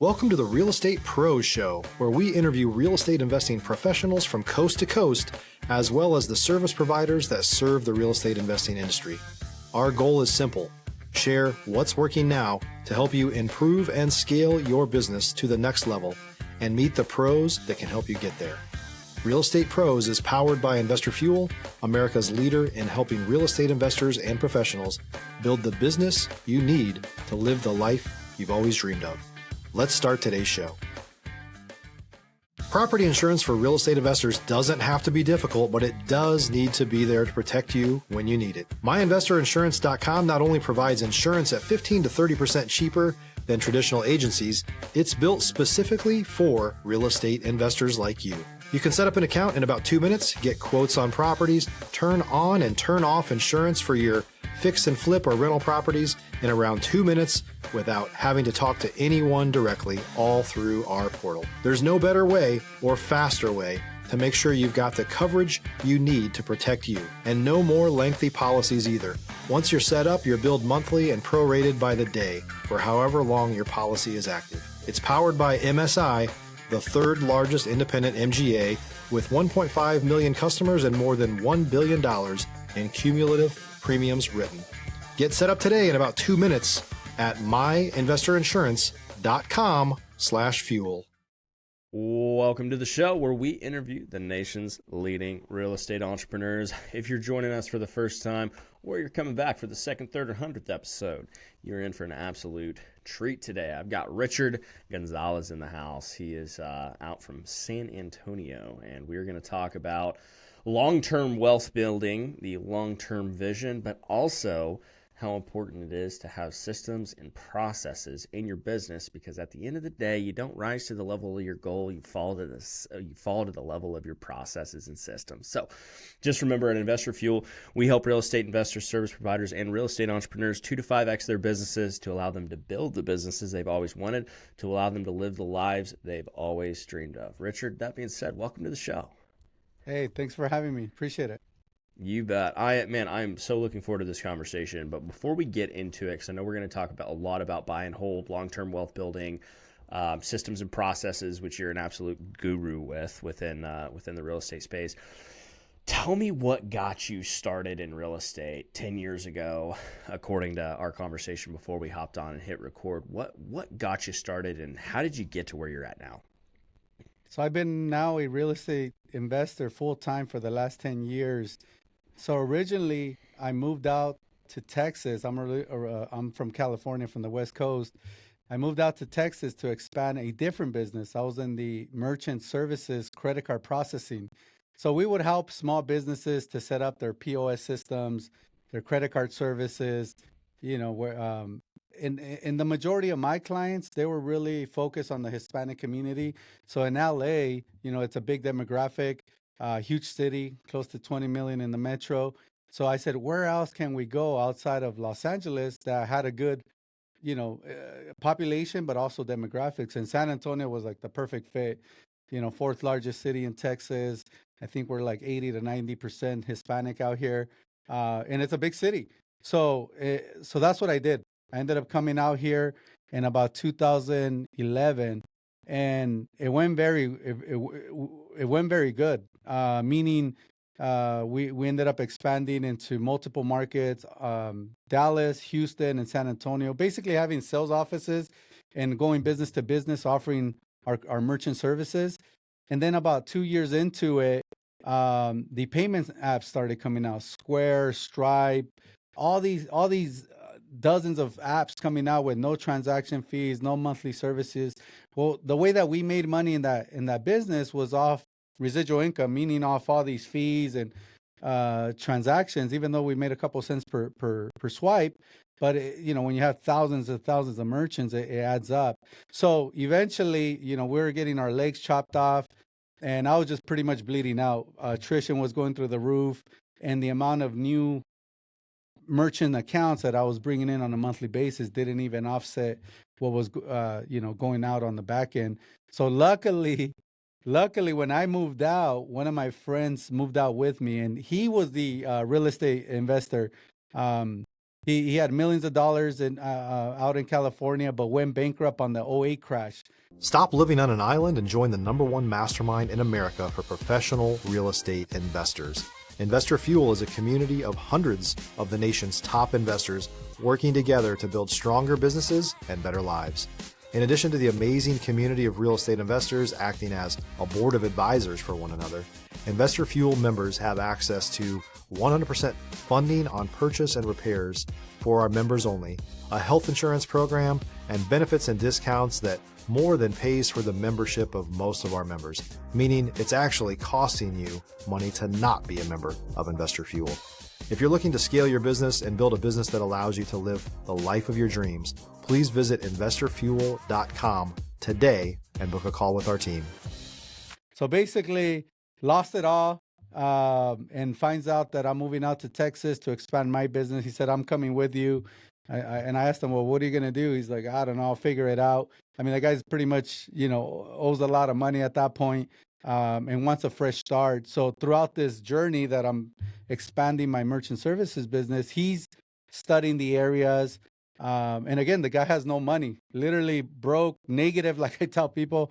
Welcome to the Real Estate Pros Show, where we interview real estate investing professionals from coast to coast, as well as the service providers that serve the real estate investing industry. Our goal is simple: share what's working now to help you improve and scale your business to the next level and meet the pros that can help you get there. Real Estate Pros is powered by Investor Fuel, America's leader in helping real estate investors and professionals build the business you need to live the life you've always dreamed of. Let's start today's show. Property insurance for real estate investors doesn't have to be difficult, but it does need to be there to protect you when you need it. MyInvestorInsurance.com not only provides insurance at 15 to 30% cheaper than traditional agencies, it's built specifically for real estate investors like you. You can set up an account in about 2 minutes, get quotes on properties, turn on and turn off insurance for your fix and flip or rental properties in around 2 minutes without having to talk to anyone directly, all through our portal. There's no better way or faster way to make sure you've got the coverage you need to protect you, and no more lengthy policies either. Once you're set up, you're billed monthly and prorated by the day for however long your policy is active. It's powered by MSI, the third largest independent MGA, with 1.5 million customers and more than $1 billion in cumulative premiums written. Get set up today in about 2 minutes at myinvestorinsurance.com/fuel. Welcome to the show where we interview the nation's leading real estate entrepreneurs. If you're joining us for the first time or you're coming back for the second, third, or 100th episode, you're in for an absolute treat today. I've got Richard Gonzalez in the house. He is out from San Antonio, and we're going to talk about long-term wealth building, the long-term vision, but also how important it is to have systems and processes in your business, because at the end of the day, you don't rise to the level of your goal, you fall to the level of your processes and systems. So just remember, at Investor Fuel, we help real estate investors, service providers, and real estate entrepreneurs 2 to 5x their businesses to allow them to build the businesses they've always wanted, to allow them to live the lives they've always dreamed of. Richard, that being said, welcome to the show. Hey, thanks for having me. Appreciate it. You bet. I'm so looking forward to this conversation. But before we get into it, because I know we're going to talk about a lot about buy and hold, long-term wealth building, systems and processes, which you're an absolute guru within the real estate space. Tell me what got you started in real estate 10 years ago, according to our conversation before we hopped on and hit record. What got you started, and how did you get to where you're at now? So I've been now a real estate investor full-time for the last 10 years. So originally, I moved out to Texas. I'm from California, from the West Coast. I moved out to Texas to expand a different business. I was in the merchant services, credit card processing. So we would help small businesses to set up their POS systems, their credit card services. You know, where in the majority of my clients, they were really focused on the Hispanic community. So in LA, you know, it's a big demographic. Huge city, close to 20 million in the metro. So I said, where else can we go outside of Los Angeles that had a good, population, but also demographics? And San Antonio was like the perfect fit. You know, fourth largest city in Texas. I think we're like 80 to 90% Hispanic out here. And it's a big city. So that's what I did. I ended up coming out here in about 2011, and it went very good. Meaning, we ended up expanding into multiple markets, Dallas, Houston, and San Antonio, basically having sales offices and going business to business, offering our merchant services. And then about 2 years into it, the payments apps started coming out: Square, Stripe, all these dozens of apps coming out with no transaction fees, no monthly services. Well, the way that we made money in that business was off residual income, meaning off all these fees and transactions, even though we made a couple cents per swipe. But when you have thousands of merchants, it adds up. So eventually, we were getting our legs chopped off, and I was just pretty much bleeding out. Attrition was going through the roof, and the amount of new merchant accounts that I was bringing in on a monthly basis didn't even offset what was going out on the back end. So luckily when I moved out, one of my friends moved out with me, and he was the real estate investor. He had millions of dollars out in California, but went bankrupt on the '08 crash. Stop living on an island and join the #1 mastermind in America for professional real estate investors. Investor Fuel is a community of hundreds of the nation's top investors working together to build stronger businesses and better lives. In addition to the amazing community of real estate investors acting as a board of advisors for one another, Investor Fuel members have access to 100% funding on purchase and repairs for our members only, a health insurance program, and benefits and discounts that more than pays for the membership of most of our members, meaning it's actually costing you money to not be a member of Investor Fuel. If you're looking to scale your business and build a business that allows you to live the life of your dreams, please visit investorfuel.com today and book a call with our team. So basically, lost it all and finds out that I'm moving out to Texas to expand my business. He said, I'm coming with you. And I asked him, well, what are you going to do? He's like, I don't know, I'll figure it out. I mean, the guy's pretty much, owes a lot of money at that point, and wants a fresh start. So throughout this journey that I'm expanding my merchant services business, he's studying the areas. And again, the guy has no money, literally broke, negative, like I tell people.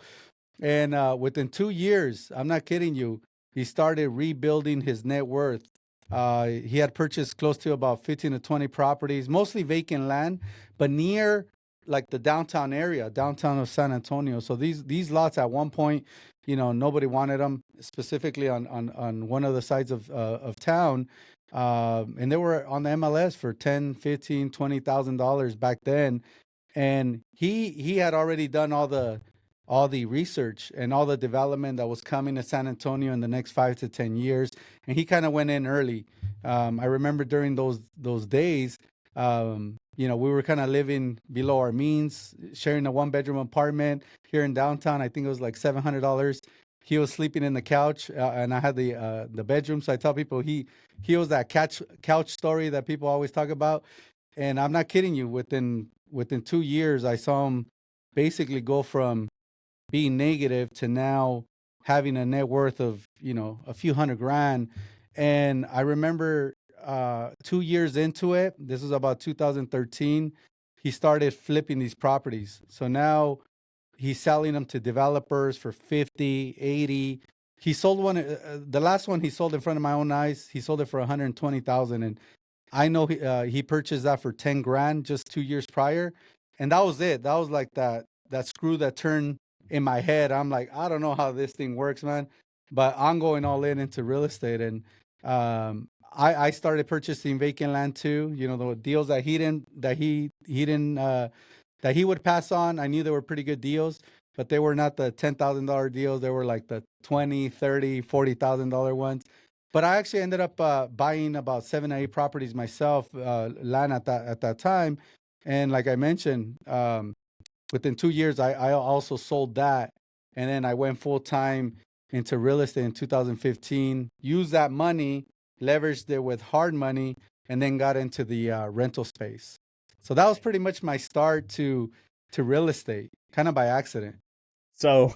And within 2 years, I'm not kidding you, he started rebuilding his net worth. He had purchased close to about 15 to 20 properties, mostly vacant land, but near like the downtown area, downtown of San Antonio. So these lots at one point, nobody wanted them, specifically on one of the sides of town. And they were on the MLS for $10, $15, $20,000 back then. And he had already done all the research and all the development that was coming to San Antonio in the next 5 to 10 years. And he kind of went in early. I remember during those days, we were kind of living below our means, sharing a 1-bedroom apartment here in downtown. I think it was like $700. He was sleeping in the couch, and I had the bedroom. So I tell people he was that couch story that people always talk about. And I'm not kidding you. Within 2 years, I saw him basically go from being negative to now having a net worth of, a few $100,000. And I remember 2 years into it, this was about 2013, he started flipping these properties. So now he's selling them to developers for 50, 80. He sold one, the last one he sold in front of my own eyes, he sold it for 120,000. And I know he purchased that for 10 grand just 2 years prior. And that was it. That was like that screw that turned in my head. I'm like, I don't know how this thing works, man, but I'm going all into real estate. And I started purchasing vacant land too. The deals that he would pass on. I knew they were pretty good deals, but they were not the $10,000 deals. They were like the $20,000, $30,000, $40,000 ones. But I actually ended up buying about 7 or 8 properties myself, land at that time. And like I mentioned, within 2 years, I also sold that. And then I went full time into real estate in 2015, used that money, leveraged it with hard money, and then got into the rental space. So that was pretty much my start to real estate, kind of by accident. So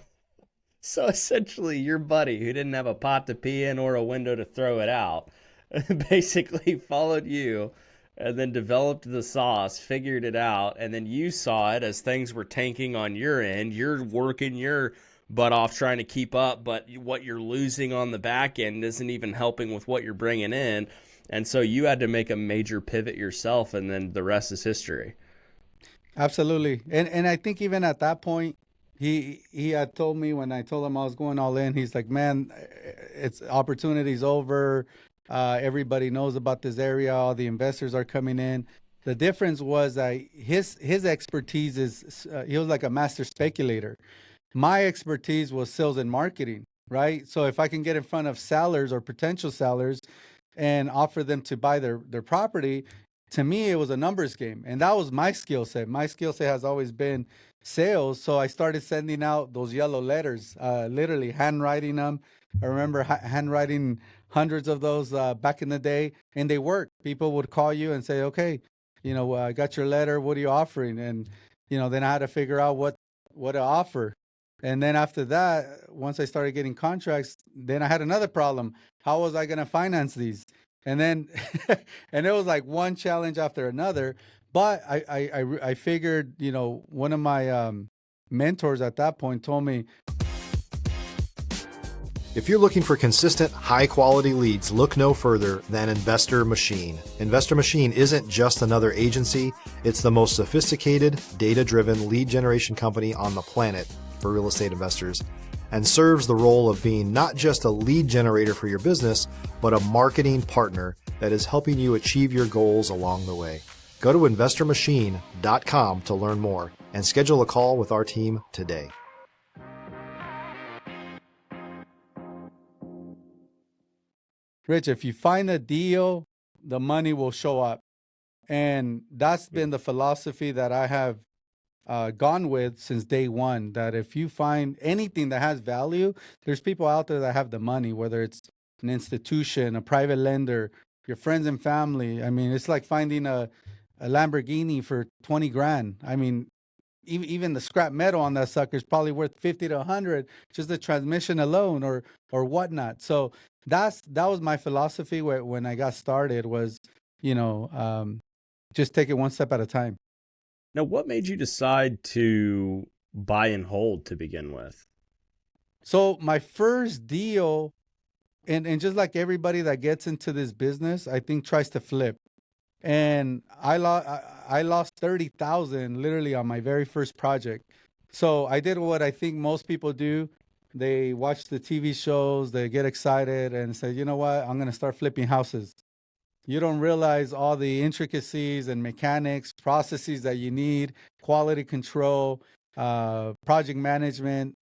essentially your buddy who didn't have a pot to pee in or a window to throw it out basically followed you and then developed the sauce, figured it out, and then you saw it as things were tanking on your end. You're working your butt off trying to keep up, but what you're losing on the back end isn't even helping with what you're bringing in. And so you had to make a major pivot yourself, and then the rest is history. Absolutely. And I think even at that point, he had told me when I told him I was going all in, he's like, man, it's opportunity's over. Everybody knows about this area. All the investors are coming in. The difference was that his expertise is, he was like a master speculator. My expertise was sales and marketing, right? So if I can get in front of sellers or potential sellers and offer them to buy their property, to me, it was a numbers game. And that was my skill set. My skill set has always been sales. So I started sending out those yellow letters, literally handwriting them. I remember handwriting hundreds of those back in the day, and they worked. People would call you and say, okay, I got your letter. What are you offering? And, then I had to figure out what to offer. And then after that, once I started getting contracts, then I had another problem. How was I going to finance these? And then, and it was like one challenge after another. But I figured, one of my mentors at that point told me, if you're looking for consistent, high-quality leads, look no further than Investor Machine. Investor Machine isn't just another agency. It's the most sophisticated, data-driven lead generation company on the planet for real estate investors, and serves the role of being not just a lead generator for your business, but a marketing partner that is helping you achieve your goals along the way. Go to investormachine.com to learn more and schedule a call with our team today. Rich, if you find a deal, the money will show up. And that's been the philosophy that I have gone with since day one, that if you find anything that has value, there's people out there that have the money, whether it's an institution, a private lender, your friends and family. I mean, it's like finding a Lamborghini for 20 grand. I mean, even the scrap metal on that sucker is probably worth 50 to 100, just the transmission alone or whatnot. So that was my philosophy when I got started, was, just take it one step at a time. Now, what made you decide to buy and hold to begin with? So my first deal, and just like everybody that gets into this business, I think tries to flip. And I lost 30,000 literally on my very first project. So I did what I think most people do. They watch the TV shows, they get excited and say, you know what, I'm going to start flipping houses. You don't realize all the intricacies and mechanics, processes that you need, quality control, project management,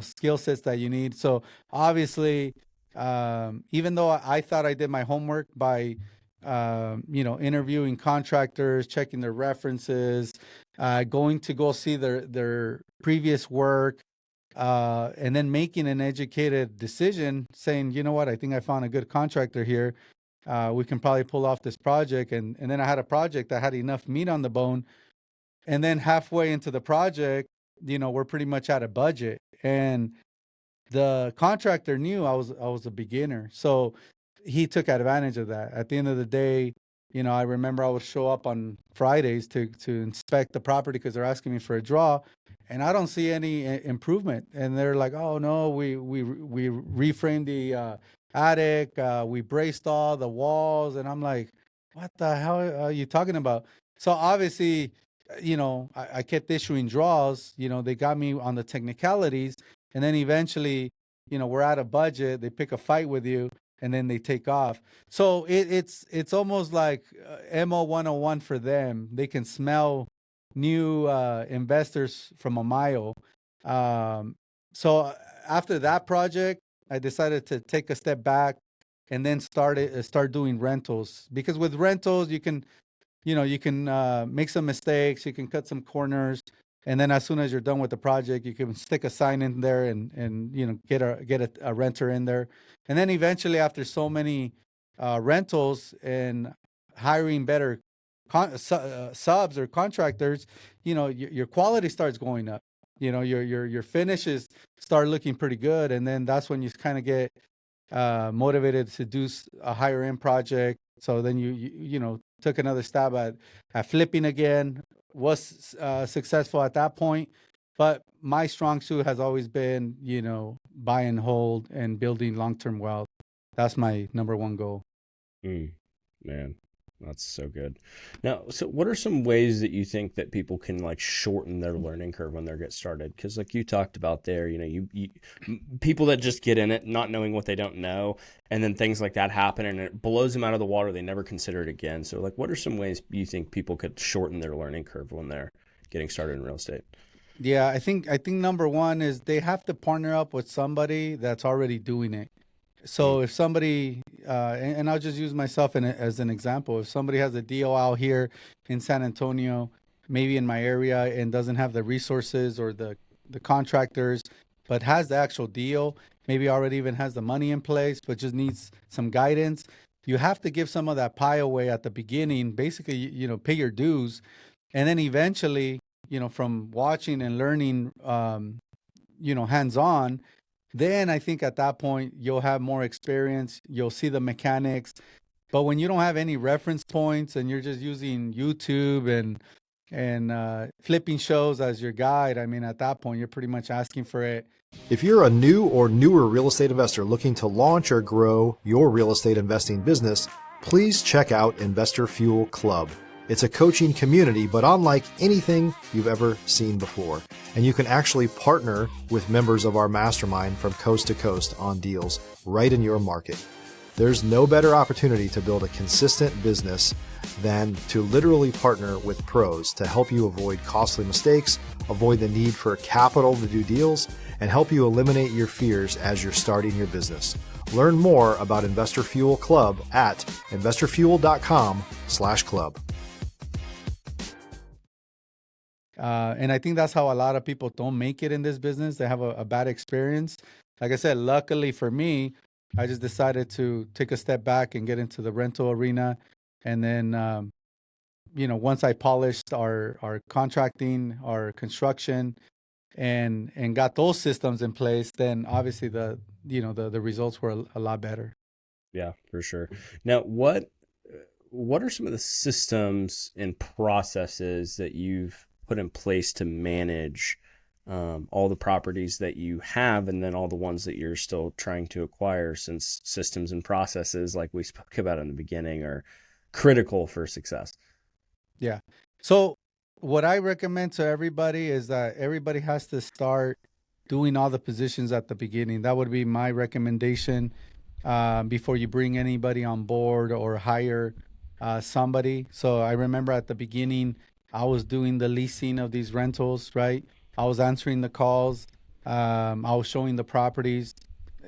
skill sets that you need. So obviously, even though I thought I did my homework by interviewing contractors, checking their references, going to go see their previous work, and then making an educated decision, saying, you know what, I think I found a good contractor here. We can probably pull off this project. And then I had a project that had enough meat on the bone. And then halfway into the project, we're pretty much out of budget. And the contractor knew I was a beginner. So he took advantage of that. At the end of the day, I remember I would show up on Fridays to inspect the property because they're asking me for a draw, and I don't see any improvement. And they're like, "Oh no, we reframed the attic, we braced all the walls," and I'm like, "What the hell are you talking about?" So obviously, I kept issuing draws. They got me on the technicalities, and then eventually, we're out of budget. They pick a fight with you, and then they take off. So it's almost like MO 101 for them. They can smell new investors from a mile. So after that project, I decided to take a step back and then start doing rentals, because with rentals you can make some mistakes, you can cut some corners, and then as soon as you're done with the project, you can stick a sign in there and get a renter in there. And then eventually, after so many rentals and hiring better subs or contractors, your quality starts going up. Your finishes start looking pretty good, and then that's when you kind of get motivated to do a higher end project. So then you took another stab at flipping again. Was successful at that point, but my strong suit has always been, buy and hold and building long-term wealth. That's my number one goal. Man, that's so good. Now, so what are some ways that you think that people can shorten their learning curve when they get started? Because like you talked about there, you people that just get in it not knowing what they don't know, and then things like that happen and it blows them out of the water. They never consider it again. So what are some ways you think people could shorten their learning curve when they're getting started in real estate? Yeah, I think number one is they have to partner up with somebody that's already doing it. So if somebody, and I'll just use myself as an example, if somebody has a deal out here in San Antonio, maybe in my area, and doesn't have the resources or the contractors, but has the actual deal, maybe already even has the money in place, but just needs some guidance, you have to give some of that pie away at the beginning, basically, pay your dues. And then eventually, from watching and learning, hands-on, then I think at that point, you'll have more experience. You'll see the mechanics. But when you don't have any reference points and you're just using YouTube and, and flipping shows as your guide, I mean, at that point, you're pretty much asking for it. If you're a new or newer real estate investor looking to launch or grow your real estate investing business, please check out Investor Fuel Club. It's a coaching community, but unlike anything you've ever seen before. And you can actually partner with members of our mastermind from coast to coast on deals right in your market. There's no better opportunity to build a consistent business than to literally partner with pros to help you avoid costly mistakes, avoid the need for capital to do deals, and help you eliminate your fears as you're starting your business. Learn more about Investor Fuel Club at investorfuel.com/club. And I think that's how a lot of people don't make it in this business. They have a bad experience. Like I said, luckily for me, I just decided to take a step back and get into the rental arena. And then, once I polished our contracting, our construction, and got those systems in place, then obviously the results were a lot better. Yeah, for sure. Now, what are some of the systems and processes that you've put in place to manage all the properties that you have, and then all the ones that you're still trying to acquire, since systems and processes, like we spoke about in the beginning, are critical for success? Yeah. So what I recommend to everybody is that everybody has to start doing all the positions at the beginning. That would be my recommendation before you bring anybody on board or hire somebody. So I remember at the beginning, I was doing the leasing of these rentals, right? I was answering the calls. I was showing the properties.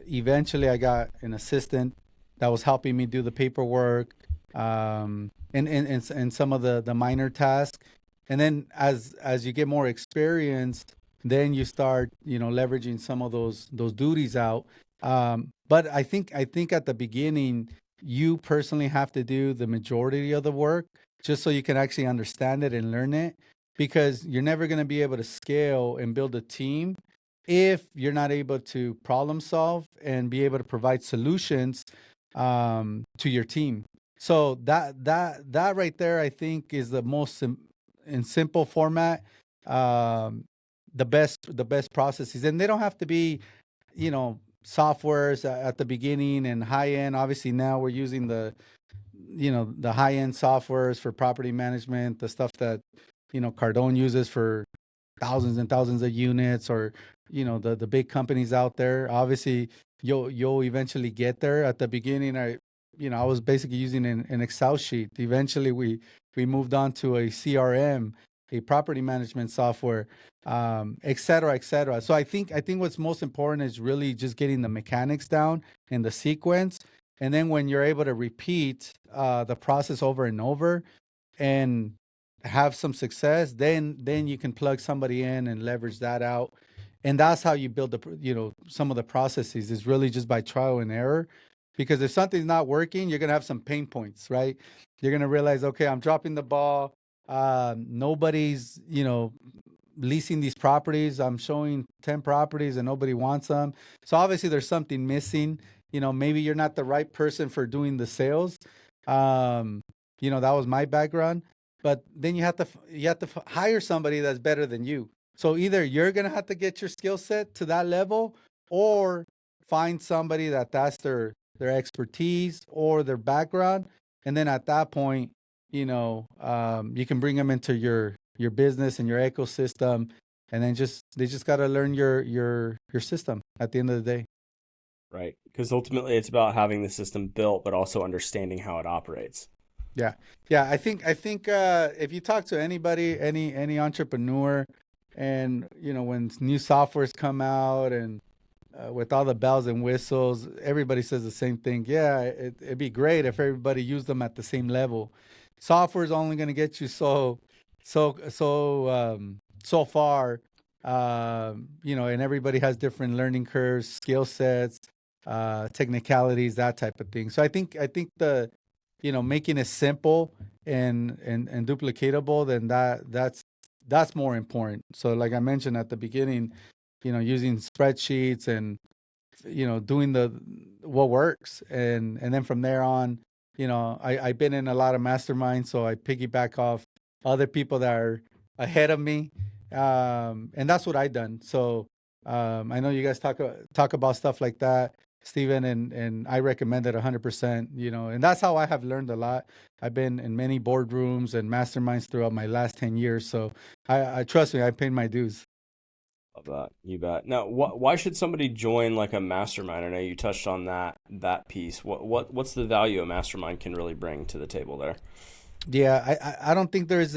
Eventually, I got an assistant that was helping me do the paperwork and some of the minor tasks. And then as you get more experience, then you start leveraging some of those duties out. But I think at the beginning, you personally have to do the majority of the work just so you can actually understand it and learn it, because you're never going to be able to scale and build a team if you're not able to problem solve and be able to provide solutions to your team. So that right there, I think, is the most in simple format, the best processes. And they don't have to be, softwares at the beginning and high end. Obviously now we're using the high end softwares for property management, the stuff that Cardone uses for thousands and thousands of units, or the big companies out there. Obviously you'll eventually get there. At the beginning, I was basically using an Excel sheet. Eventually we moved on to a CRM, a property management software, et cetera, et cetera. So I think what's most important is really just getting the mechanics down and the sequence. And then when you're able to repeat the process over and over and have some success, then you can plug somebody in and leverage that out. And that's how you build some of the processes, is really just by trial and error. Because if something's not working, you're going to have some pain points, right? You're going to realize, okay, I'm dropping the ball. Nobody's, leasing these properties. I'm showing 10 properties and nobody wants them. So obviously there's something missing. Maybe you're not the right person for doing the sales. That was my background. But then you have to hire somebody that's better than you. So either you're going to have to get your skill set to that level, or find somebody that's their expertise or their background. And then at that point, you can bring them into your business and your ecosystem. And then they just got to learn your system at the end of the day. Right. Because ultimately it's about having the system built, but also understanding how it operates. Yeah. I think if you talk to anybody, any entrepreneur, and when new softwares come out and with all the bells and whistles, everybody says the same thing. Yeah, it'd be great if everybody used them at the same level. Software is only going to get you so far, and everybody has different learning curves, skill sets, technicalities, that type of thing. So I think the making it simple and duplicatable, then that's more important. So like I mentioned at the beginning, using spreadsheets and doing what works, and then from there on, I've been in a lot of masterminds, so I piggyback off other people that are ahead of me, and that's what I done. So I know you guys talk about stuff like that, Stephen, and I recommend it 100%. And that's how I have learned a lot. I've been in many boardrooms and masterminds throughout my last 10 years, so I trust me, I paid my dues. Love that. You bet. Now, why should somebody join like a mastermind? I know you touched on that piece. What's the value a mastermind can really bring to the table there? Yeah, I don't think there's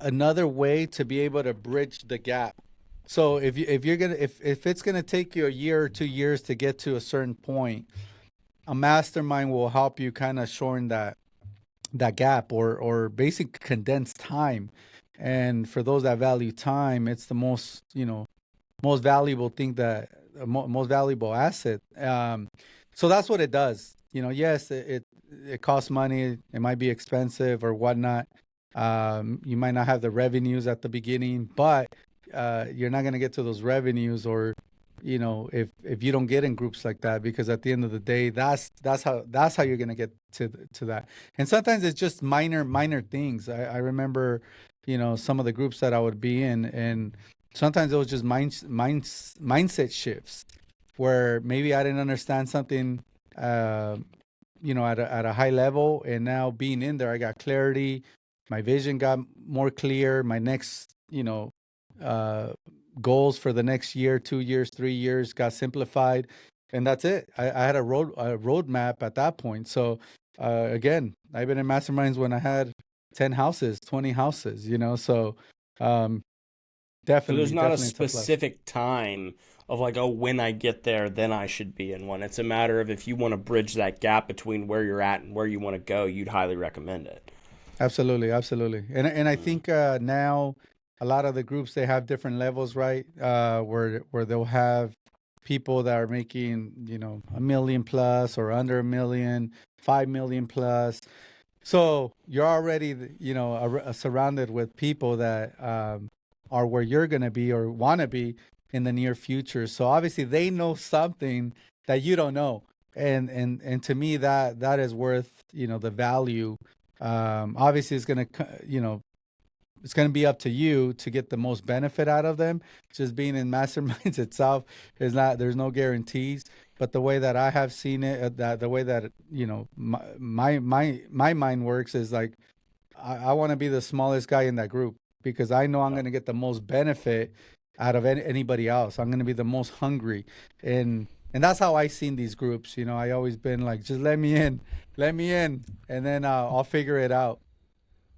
another way to be able to bridge the gap. So if it's gonna take you a year or 2 years to get to a certain point, a mastermind will help you kind of shorten that gap, or basic condensed time. And for those that value time, it's the most valuable thing, that most valuable asset. So that's what it does. Yes, it costs money. It might be expensive or whatnot. You might not have the revenues at the beginning, but you're not going to get to those revenues, or if you don't get in groups like that, because at the end of the day, that's how you're going to get to that. And sometimes it's just minor things. I remember some of the groups that I would be in, and sometimes it was just mindset shifts, where maybe I didn't understand something at a high level, and now being in there, I got clarity. My vision got more clear. My next goals for the next year, 2 years, 3 years got simplified, and that's it. I had a roadmap at that point. So again, I've been in masterminds when I had 10 houses, 20 houses. So So there's definitely, not a definitely a tough lesson. specific time of like, oh, when I get there, then I should be in one. It's a matter of if you want to bridge that gap between where you're at and where you want to go, you'd highly recommend it. Absolutely, absolutely. And I Mm. think now a lot of the groups, they have different levels, right? Where they'll have people that are making, 1 million plus, or under 1 million, 5 million plus. So you're already, surrounded with people that are where you're going to be or want to be in the near future. So obviously they know something that you don't know. And to me, that is worth, the value. Obviously it's going to, it's going to be up to you to get the most benefit out of them. Just being in masterminds itself is not, there's no guarantees. But the way that I have seen it, that the way that my mind works is like, I want to be the smallest guy in that group, because I know I'm Yeah. going to get the most benefit out of anybody else. I'm going to be the most hungry, and that's how I seen these groups. I always been like, just let me in, and then I'll figure it out.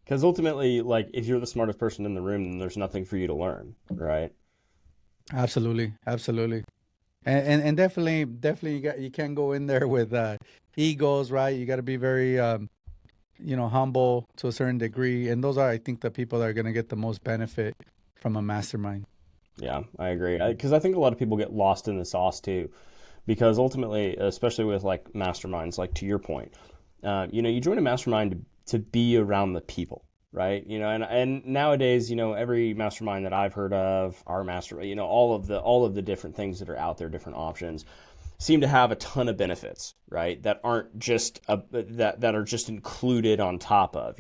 Because ultimately, like, if you're the smartest person in the room, then there's nothing for you to learn, right? Absolutely, absolutely. And definitely you can't go in there with egos, right? You got to be very humble to a certain degree, and those are, I think, the people that are going to get the most benefit from a mastermind. Yeah, I agree. Because I think a lot of people get lost in the sauce too. Because ultimately, especially with like masterminds, like to your point, you join a mastermind to be around the people, right? And nowadays, every mastermind that I've heard of, our master, all of the different things that are out there, different options, seem to have a ton of benefits, right? That aren't just that are just included on top of,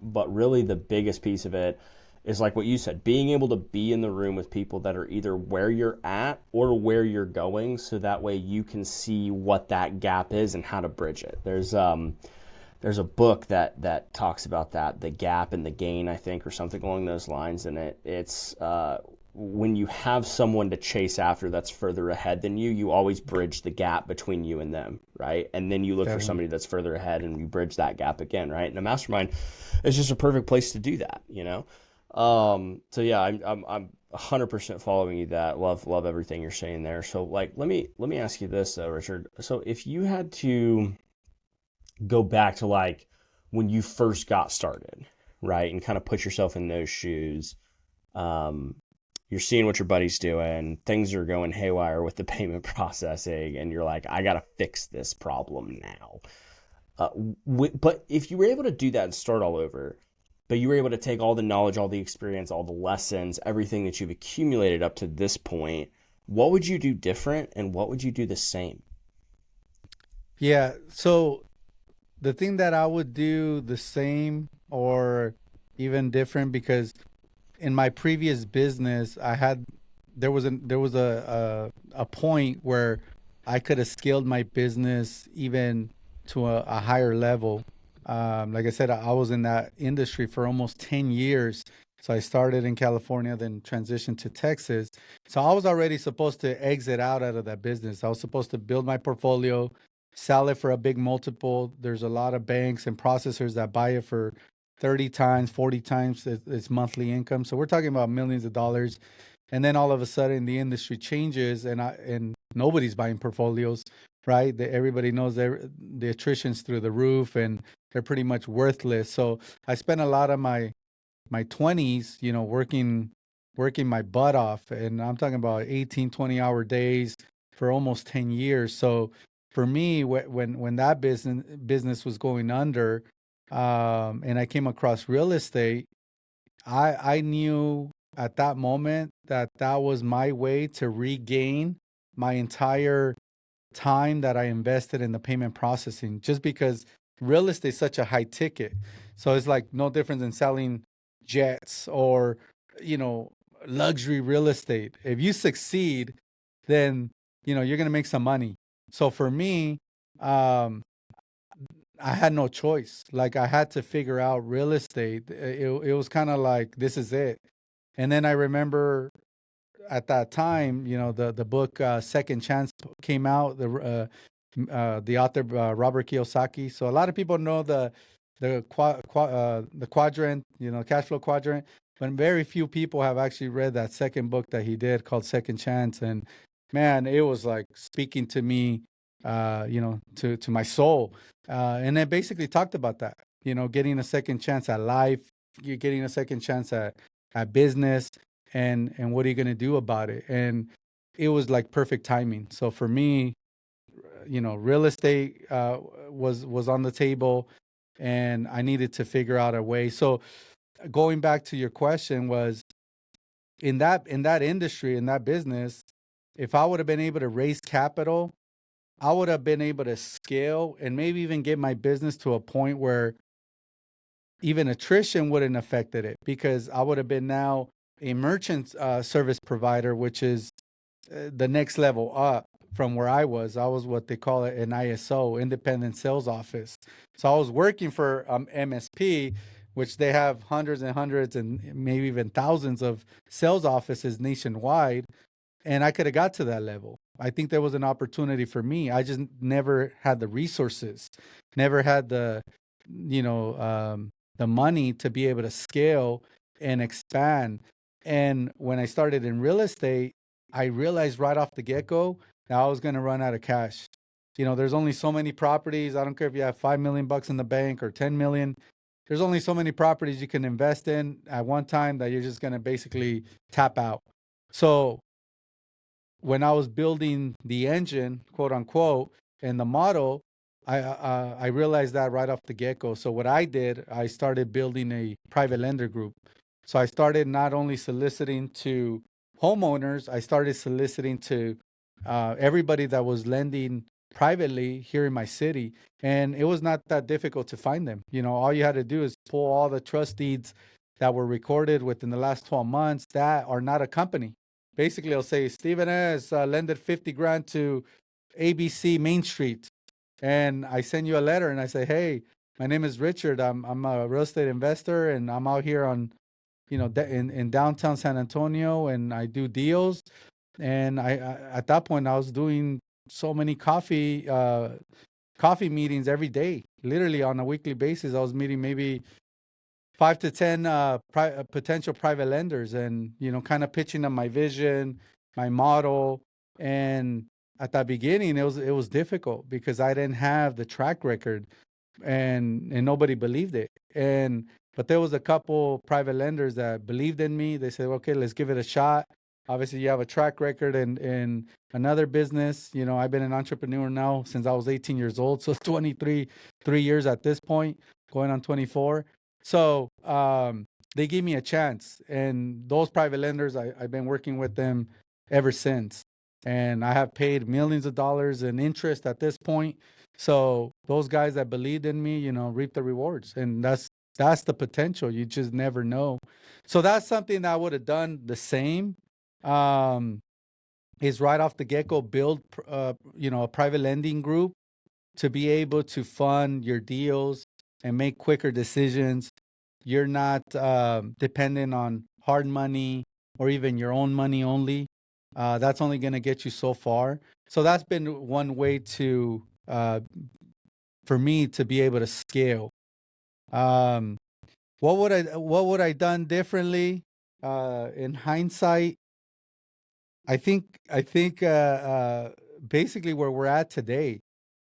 but really the biggest piece of it is like what you said, being able to be in the room with people that are either where you're at or where you're going, so that way you can see what that gap is and how to bridge it. There's a book that talks about that, the gap and the gain, I think, or something along those lines, and it's when you have someone to chase after that's further ahead than you always bridge the gap between you and them, right? And then you look for Definitely. somebody that's further ahead and you bridge that gap again, right? And a mastermind is just a perfect place to do that. So yeah, I'm 100% following you. That love everything you're saying there. So like, let me ask you this though, Richard. So if you had to go back to like when you first got started, right, and kind of put yourself in those shoes, um, you're seeing what your buddy's doing, things are going haywire with the payment processing, and you're like, I gotta fix this problem now. Uh, but if you were able to do that and start all over, but you were able to take all the knowledge, all the experience, all the lessons, everything that you've accumulated up to this point, what would you do different and what would you do the same? Yeah. So the thing that I would do the same, or even different because in my previous business, there was a point where I could have scaled my business even to a higher level. Like I said, I was in that industry for almost 10 years. So I started in California, then transitioned to Texas. So I was already supposed to exit out of that business. I was supposed to build my portfolio, sell it for a big multiple. There's a lot of banks and processors that buy it for 30 times, 40 times its monthly income. So we're talking about millions of dollars. And then all of a sudden the industry changes and nobody's buying portfolios, right? Everybody knows the attrition's through the roof and they're pretty much worthless. So I spent a lot of my 20s, working my butt off, and I'm talking about 18, 20-hour days for almost 10 years. So for me, when that business was going under, and I came across real estate, I knew at that moment that that was my way to regain my entire time that I invested in the payment processing, just because real estate is such a high ticket. So it's like no difference in selling jets or, you know, luxury real estate. If you succeed, then, you're going to make some money. So for me, um, I had no choice. Like I had to figure out real estate. It was kind of like, this is it. And then I remember at that time, the book Second Chance came out. The author Robert Kiyosaki. So a lot of people know the quadrant, cash flow quadrant, but very few people have actually read that second book that he did called Second Chance. And man, it was like speaking to me, to my soul. And it basically talked about that, getting a second chance at life, you're getting a second chance at business, and what are you going to do about it? And it was like perfect timing. So for me, real estate was on the table, and I needed to figure out a way. So going back to your question, was in that industry, in that business, if I would have been able to raise capital, I would have been able to scale and maybe even get my business to a point where even attrition wouldn't affected it, because I would have been now a merchant service provider, which is the next level up from where I was. I was what they call it an ISO, independent sales office. So I was working for MSP, which they have hundreds and hundreds and maybe even thousands of sales offices nationwide. And I could have got to that level. I think there was an opportunity for me. I just never had the resources, never had the money to be able to scale and expand. And when I started in real estate, I realized right off the get-go that I was going to run out of cash. There's only so many properties. I don't care if you have $5 million in the bank or 10 million. There's only so many properties you can invest in at one time that you're just going to basically tap out. So when I was building the engine, quote unquote, and the model, I realized that right off the get-go. So what I did, I started building a private lender group. So I started not only soliciting to homeowners, I started soliciting to everybody that was lending privately here in my city. And it was not that difficult to find them. All you had to do is pull all the trust deeds that were recorded within the last 12 months that are not a company. Basically, I'll say, Stephen has lended 50 grand to ABC Main Street. And I send you a letter and I say, hey, my name is Richard. I'm a real estate investor and I'm out here on, in downtown San Antonio, and I do deals. And I at that point I was doing so many coffee meetings every day, literally on a weekly basis. I was meeting maybe 5 to 10 potential private lenders, and kind of pitching them my vision, my model. And at the beginning, it was difficult because I didn't have the track record, and nobody believed it. But there was a couple private lenders that believed in me. They said, okay, let's give it a shot. Obviously, you have a track record in another business. I've been an entrepreneur now since I was 18 years old, so 3 years at this point, going on 24. So they gave me a chance, and those private lenders, I've been working with them ever since, and I have paid millions of dollars in interest at this point. So those guys that believed in me, reap the rewards, and that's that's the potential. You just never know. So that's something that I would have done the same. Is right off the get-go build, a private lending group to be able to fund your deals and make quicker decisions. You're not dependent on hard money or even your own money only. That's only going to get you so far. So that's been one way to, for me to be able to scale. What would I done differently? In hindsight, I think basically where we're at today.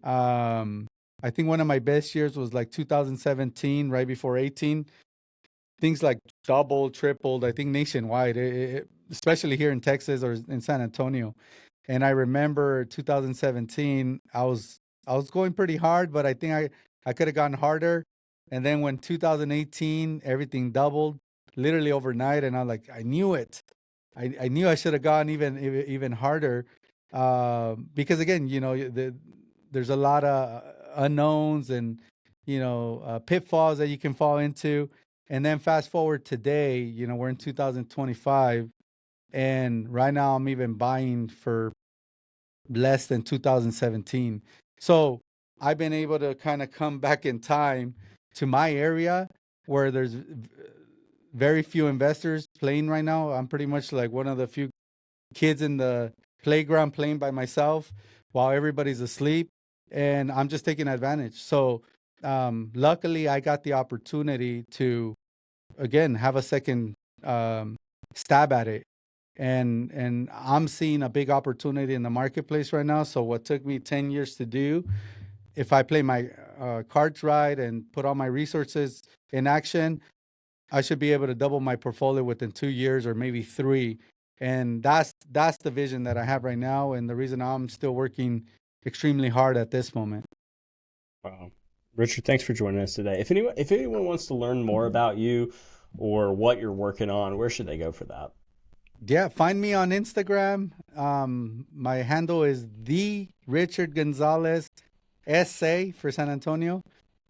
I think one of my best years was like 2017, right before 18. Things like doubled, tripled, I think nationwide, especially here in Texas or in San Antonio. And I remember 2017, I was going pretty hard, but I think I could have gone harder. And then when 2018, everything doubled literally overnight. And I'm like, I knew it. I knew I should have gone even harder. Because again, there's a lot of unknowns and, pitfalls that you can fall into. And then fast forward today, we're in 2025, and right now I'm even buying for less than 2017. So I've been able to kind of come back in time to my area where there's very few investors playing right now. I'm pretty much like one of the few kids in the playground playing by myself while everybody's asleep, and I'm just taking advantage. So luckily I got the opportunity to, again, have a second stab at it. And I'm seeing a big opportunity in the marketplace right now. So what took me 10 years to do, if I play my cards right and put all my resources in action, I should be able to double my portfolio within 2 years or maybe 3. And that's the vision that I have right now, and the reason I'm still working extremely hard at this moment. Wow. Richard, thanks for joining us today. If anyone wants to learn more about you or what you're working on, where should they go for that? Yeah, find me on Instagram. My handle is the Richard Gonzalez SA for San Antonio.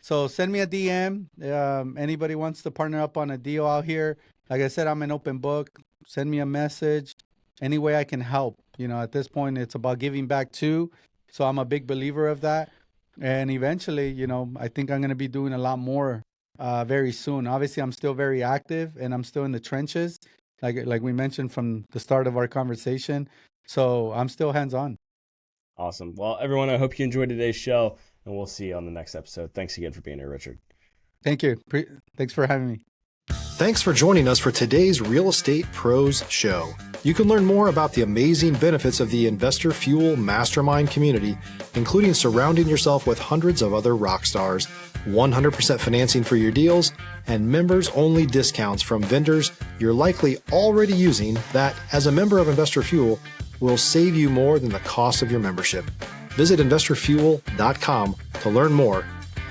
So send me a DM. Anybody wants to partner up on a deal out here, like I said, I'm an open book. Send me a message. Any way I can help. At this point, it's about giving back too. So I'm a big believer of that. And eventually, I think I'm going to be doing a lot more very soon. Obviously, I'm still very active and I'm still in the trenches, like we mentioned from the start of our conversation. So I'm still hands-on. Awesome. Well, everyone, I hope you enjoyed today's show, and we'll see you on the next episode. Thanks again for being here, Richard. Thank you. Thanks for having me. Thanks for joining us for today's Real Estate Pros Show. You can learn more about the amazing benefits of the Investor Fuel Mastermind community, including surrounding yourself with hundreds of other rock stars, 100% financing for your deals, and members-only discounts from vendors you're likely already using that, as a member of Investor Fuel, will save you more than the cost of your membership. Visit investorfuel.com to learn more.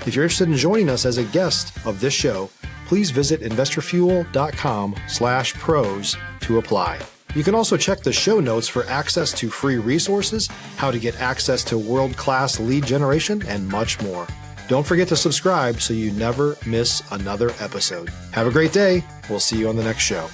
If you're interested in joining us as a guest of this show, please visit investorfuel.com/pros to apply. You can also check the show notes for access to free resources, how to get access to world-class lead generation, and much more. Don't forget to subscribe so you never miss another episode. Have a great day. We'll see you on the next show.